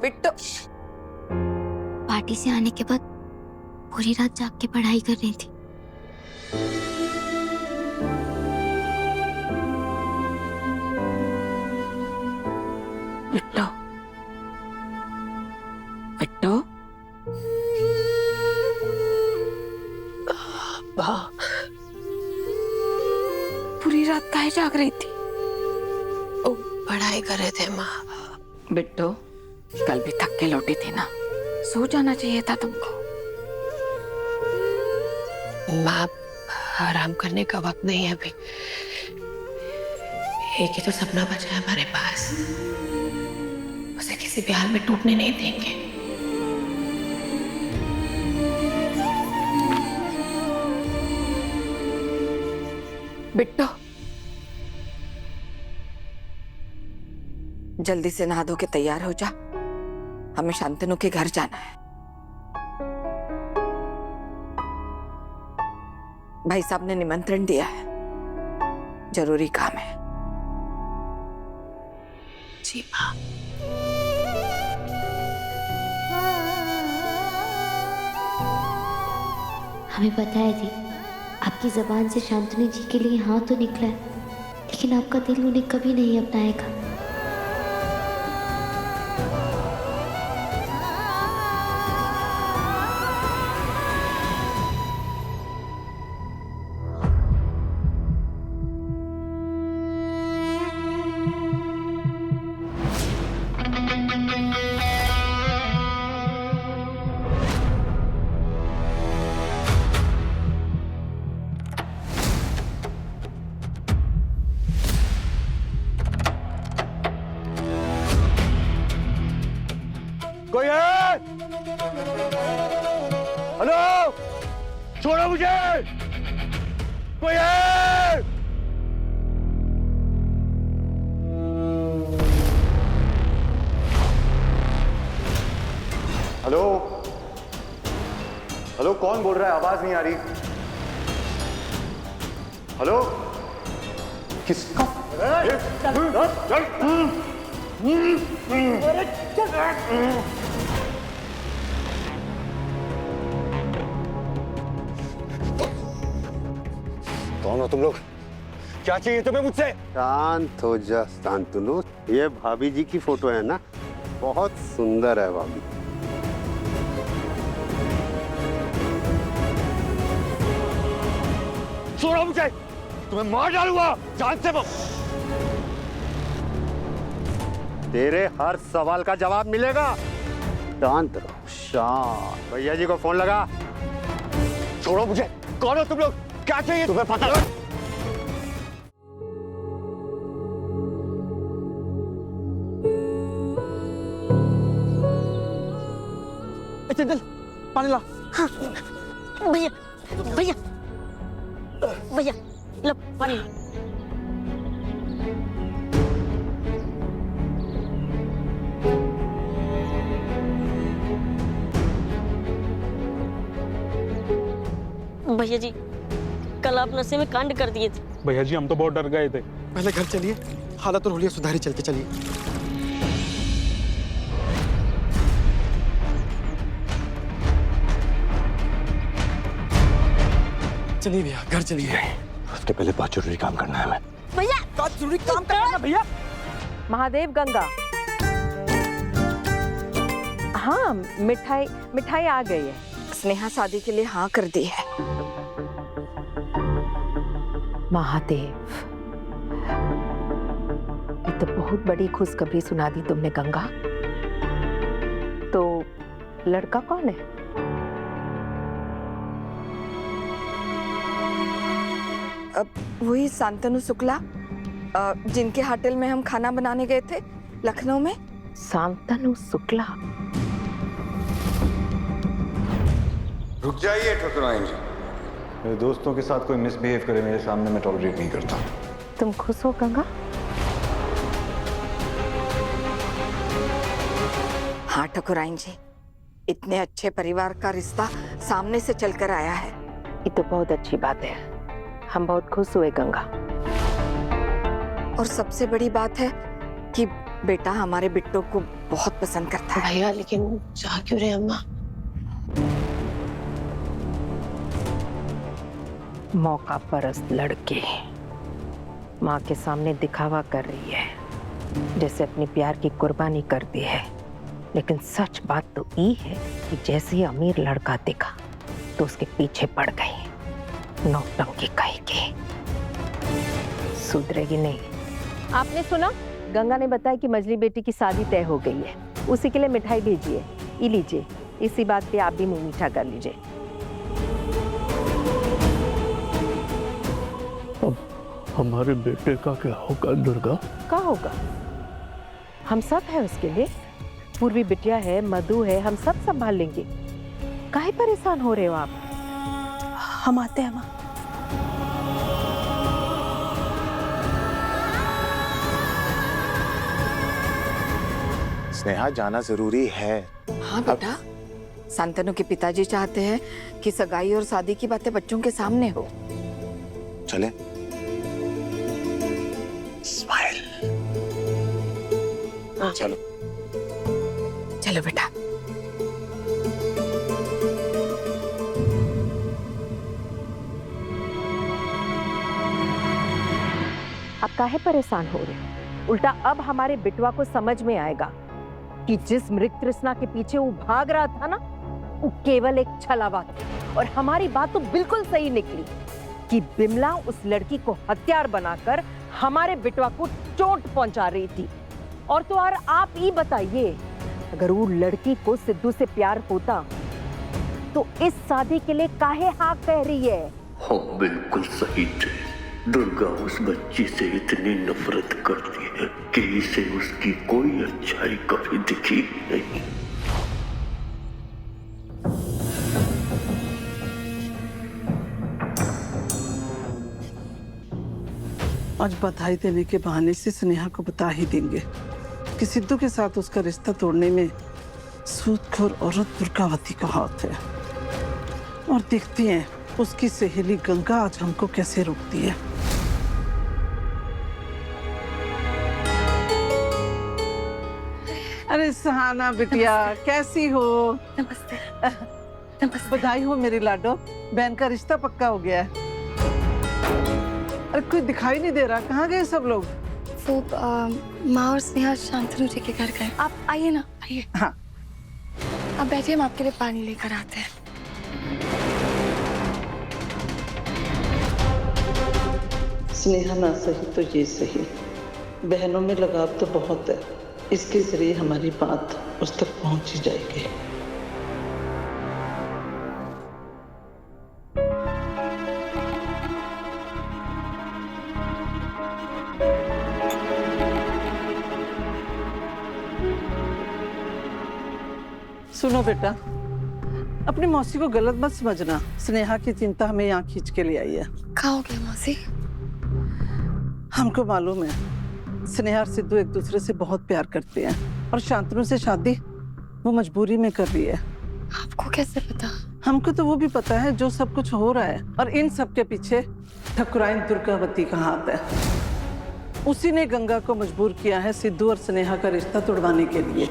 Bittu party से आने के बाद पूरी रात जाग के पढ़ाई कर रही थी। बिट्टू बिट्टू पूरी रात काहे जाग रही थी? ओ, पढ़ाई कर रहे थे माँ। बिट्टू कल भी थक के लौटी थी ना, सो जाना चाहिए था तुमको। माँ आराम करने का वक्त नहीं है अभी। एक ही तो सपना बचा है हमारे पास, उसे किसी भी हाल में टूटने नहीं देंगे। बिट्टू जल्दी से नहा धो के तैयार हो जा, हमें शांतनु के घर जाना है। भाई साहब ने निमंत्रण दिया है, जरूरी काम है। जी माँ। हमें पता है जी, आपकी जबान से शांतनु जी के लिए हाँ तो निकला है, लेकिन आपका दिल उन्हें कभी नहीं अपनाएगा। कोई है? हेलो, छोड़ो मुझे। कोई है? हेलो, हेलो, कौन बोल रहा है? आवाज नहीं आ रही। हेलो, किसका? कौन हो तुम लोग? क्या चाहिए तुम्हें मुझसे? शांत हो जा शांतनु, ये भाभी जी की फोटो है ना, बहुत सुंदर है भाभी। छोड़ो मुझे, तुम्हें मार डालूंगा जान से। तेरे हर सवाल का जवाब मिलेगा। शांत रहो, शांत। भैया जी को फोन लगा। छोड़ो मुझे, कौन हो तुम लोग? क्या चाहिए तुम्हें? पता है? चल पानी ला। हाँ भैया भैया भैया लो पानी। भैया जी कल आप नशे में कांड कर दिए थे। भैया जी हम तो बहुत डर गए थे। पहले घर चलिए, हालत और होलिया सुधारी, चल के चलिए। चलिए भैया, घर चलिए। उसके पहले बहुत जरूरी काम करना है हमें। भैया बहुत जरूरी काम करना है भैया। महादेव गंगा, हाँ मिठाई मिठाई आ गई है। स्नेहा शादी के लिए हाँ कर दी है। महादेव, ये तो बहुत बड़ी खुशखबरी सुना दी तुमने गंगा। तो लड़का कौन है? वही शांतनु शुक्ला, जिनके होटल में हम खाना बनाने गए थे लखनऊ में। शांतनु शुक्ला? रुक जाइए ठकुराइन जी। मेरे दोस्तों के साथ कोई मिसबिहेव करे मेरे सामने मैं टॉलरेट नहीं करता। तुम खुश हो गंगा? हाँ ठकुराइन जी, इतने अच्छे परिवार का रिश्ता सामने से चलकर आया है। ये तो बहुत अच्छी बात है, हम बहुत खुश हुए गंगा। और सबसे बड़ी बात है कि बेटा हमारे बिट्टू को बहुत पसंद करता है। भैया लेकिन जा क्यों रहे अम्मा? मौका परस्त लड़के माँ के सामने दिखावा कर रही है, जैसे अपने प्यार की कुर्बानी करती है। लेकिन सच बात तो ये है कि जैसे ही अमीर लड़का दिखा तो उसके पीछे पड़ गई। नौटंकी कही के सुधरेगी नहीं। आपने सुना, गंगा ने बताया कि मजली बेटी की शादी तय हो गई है। उसी के लिए मिठाई भेजिए, ये लीजिए। इसी बात पे आप भी मुंह मीठा कर लीजिए। अब हमारे बेटे का क्या होगा दुर्गा? क्या होगा? हम सब है उसके लिए। पूर्वी बिटिया है, मधु है, हम सब संभाल लेंगे। काहे परेशान हो रहे हो आप? हम आते हैं माँ। स्नेहा जाना जरूरी है। हाँ बेटा, शांतनु के पिताजी चाहते हैं कि सगाई और शादी की बातें बच्चों के सामने हो। चले। स्माइल। चलो चलो बेटा। आप काहे परेशान हो रहे हो? उल्टा अब हमारे बिटवा को समझ में आएगा कि जिस मृग तृष्णा के पीछे वो भाग रहा था ना, वो केवल एक छलावा थी। और हमारी बात तो बिल्कुल सही निकली कि बिमला उस लड़की को हथियार बनाकर हमारे बिटवा को चोट पहुंचा रही थी। और तो और आप ही बताइए, अगर वो लड़की को सिद्धू से प्यार होता तो इस शादी के लिए काहे हाँ कह रही है? हाँ बिल्कुल सही थे। दुर्गा उस बच्ची से इतनी नफरत करती है कि इसे उसकी कोई अच्छाई कभी दिखी नहीं। आज बधाई देने के बहाने से स्नेहा को बता ही देंगे कि सिद्धू के साथ उसका रिश्ता तोड़ने में सूदखोर औरत दुर्गावती का हाथ है। और देखते हैं उसकी सहेली गंगा आज हमको कैसे रोकती है। अरे सहाना बिटिया, कैसी हो? नमस्ते। नमस्ते। बधाई हो मेरी लाडो, बहन का रिश्ता पक्का हो गया है। अरे कोई दिखाई नहीं दे रहा, कहाँ गए सब लोग? वो माँ और स्नेहा शांतनु जी के घर गए। आप आइए ना, आइए। हाँ आप बैठिए, हम आपके लिए पानी लेकर आते हैं। स्नेहा ना सही तो ये सही, बहनों में लगाव तो बहुत है। इसके जरिए हमारी बात उस तक पहुंच ही जाएगी। सुनो बेटा, अपनी मौसी को गलत मत समझना। स्नेहा की चिंता हमें यहाँ खींच के ले आई है। क्या हो गया मौसी? हमको मालूम है स्नेहा और सिद्धू एक दूसरे से बहुत प्यार करते हैं और शांतनु से शादी वो मजबूरी में कर रही है। आपको कैसे पता? हमको तो वो भी पता है जो सब कुछ हो रहा है, और इन सब के पीछे ठकुराइन दुर्गावती का हाथ है। उसी ने गंगा को मजबूर किया है सिद्धू और स्नेहा का रिश्ता तोड़वाने के लिए।